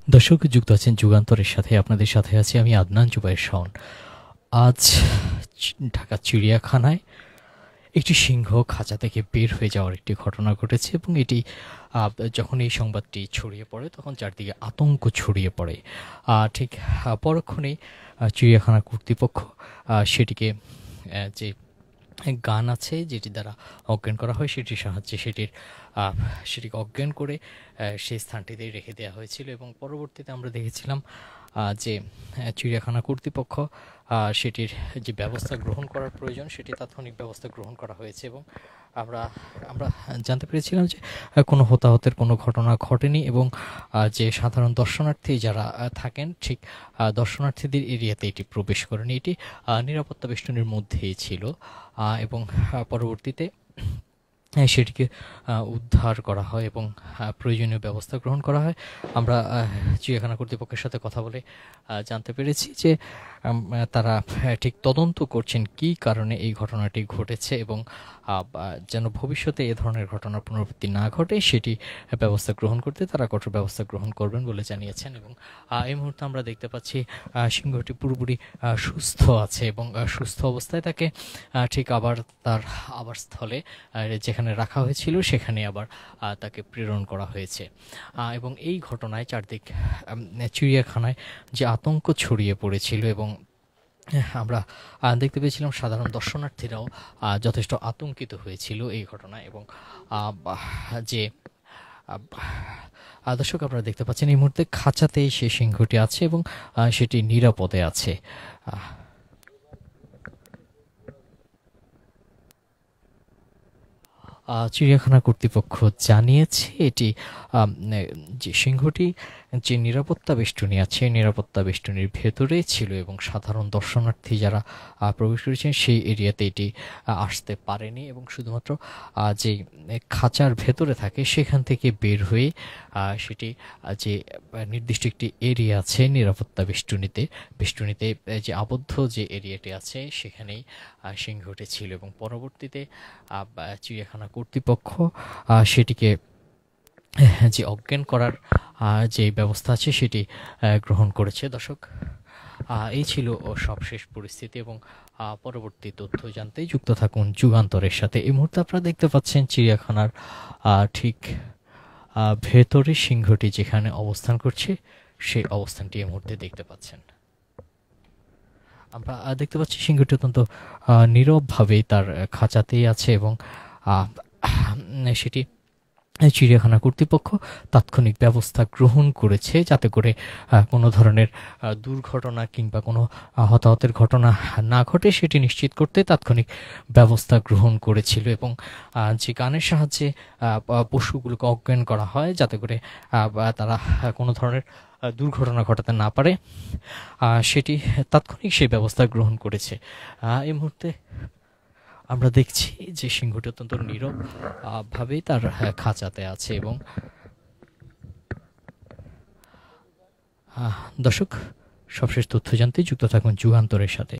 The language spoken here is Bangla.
দর্শক যুক্ত আছেন যুগান্তরের সাথে, আপনাদের সাথে আছি আমি আদনান জুবায়ের শাওন। আজ ঢাকা চিড়িয়াখানায় একটি সিংহ খাঁচা থেকে বের হয়ে যাওয়ার একটি ঘটনা ঘটেছে এবং এটি যখন এই সংবাদটি ছড়িয়ে পড়ে তখন চারদিকে আতঙ্ক ছড়িয়ে পড়ে। ঠিক পরক্ষণেই চিড়িয়াখানা কর্তৃপক্ষ সেটিকে যে গান আছে যেটি দ্বারা অজ্ঞান করা হয় সেটির সাহায্যে সেটিকে অজ্ঞান করে সেই স্থানটিতে রেখে দেওয়া হয়েছিল এবং পরবর্তীতে আমরা দেখেছিলাম যে চিড়িয়াখানা কর্তৃপক্ষ সেটির যে ব্যবস্থা গ্রহণ করার প্রয়োজন সেটি তাৎক্ষণিক ব্যবস্থা গ্রহণ করা হয়েছে এবং আমরা আমরা জানতে পেরেছিলাম যে কোনো হতাহতের কোনো ঘটনা ঘটেনি এবং যে সাধারণ দর্শনার্থী যারা থাকেন ঠিক দর্শনার্থীদের এরিয়াতে এটি প্রবেশ করেনি। এটি নিরাপত্তা বেষ্টনীর মধ্যেই ছিল এবং পরবর্তীতে সেটিকে উদ্ধার করা হয় এবং প্রয়োজনীয় ব্যবস্থা গ্রহণ করা হয়। আমরা চিড়িয়াখানা কর্তৃপক্ষের সাথে কথা বলে জানতে পেরেছি যে তারা ঠিক তদন্ত করছেন কী কারণে এই ঘটনাটি ঘটেছে এবং যেন ভবিষ্যতে এ ধরনের ঘটনার পুনরাবৃত্তি না ঘটে সেটি ব্যবস্থা গ্রহণ করতে তারা কঠোর ব্যবস্থা গ্রহণ করবেন বলে জানিয়েছেন। এবং এই মুহূর্তে আমরা দেখতে পাচ্ছি সিংহটি পুরোপুরি সুস্থ আছে এবং সুস্থ অবস্থায় তাকে ঠিক আবার তার আবাসস্থলে যেখানে রাখা হয়েছিল সেখানে আবার তাকে প্রেরণ করা হয়েছে এবং এই ঘটনায় চারদিক চিড়িয়াখানায় যে আতঙ্ক ছড়িয়ে পড়েছিল এবং আমরা দেখতে পেয়েছিলাম সাধারণ দর্শনার্থীরাও যথেষ্ট আতঙ্কিত হয়েছিল এই ঘটনায় এবং যে দর্শক আপনারা দেখতে পাচ্ছেন এই মুহূর্তে খাঁচাতেই সে সিংহটি আছে এবং সেটি নিরাপদে আছে। চিড়িয়াখানা কর্তৃপক্ষ জানিয়েছে এটি যে সিংহটি যে নিরাপত্তা বেষ্টনী আছে নিরাপত্তা বেষ্টনীর ভেতরে ছিল এবং সাধারণ দর্শনার্থী যারা প্রবেশ করেছেন সেই এরিয়াতে এটি আসতে পারেনি এবং শুধুমাত্র যে খাঁচার ভেতরে থাকে সেখান থেকে বের হয়ে সেটি যে নির্দিষ্ট একটি এরিয়া আছে নিরাপত্তা বেষ্টনীতে যে আবদ্ধ যে এরিয়াটি আছে সেখানেই সিংহটি ছিল এবং পরবর্তীতে চিড়িয়াখানা কর্তৃপক্ষ সেটিকে যে অজ্ঞান করার যে ব্যবস্থা আছে সেটি গ্রহণ করেছে। দর্শক এই ছিল সবশেষ পরিস্থিতি এবং পরবর্তী তথ্য জানতে যুক্ত থাকুন যুগান্তরের সাথে। এই মুহূর্তে আপনারা দেখতে পাচ্ছেন চিড়িয়াখানার ঠিক ভেতরে সিংহটি যেখানে অবস্থান করছে সেই অবস্থানটি এই মুহূর্তে দেখতে পাচ্ছেন। আমরা দেখতে পাচ্ছি সিংহটি অত্যন্ত নীরবভাবেই তার খাঁচাতেই আছে এবং সেটি চিড়িয়াখানা কর্তৃপক্ষ তাৎক্ষণিক ব্যবস্থা গ্রহণ করেছে যাতে করে কোনো ধরনের দুর্ঘটনা কিংবা কোনো হতাহতের ঘটনা না ঘটে সেটি নিশ্চিত করতে তাৎক্ষণিক ব্যবস্থা গ্রহণ করেছিল এবং যে গানের সাহায্যে পশুগুলোকে অজ্ঞান করা হয় যাতে করে তারা কোনো ধরনের দুর্ঘটনা ঘটাতে না পারে সেটি তাৎক্ষণিক সেই ব্যবস্থা গ্রহণ করেছে। এই মুহূর্তে আমরা দেখছি যে সিংহটি অত্যন্ত নীরব ভাবেই তার খাঁচাতে আছে এবং দর্শক সবশেষ তথ্য জানতে যুক্ত থাকুন যুগান্তরের সাথে।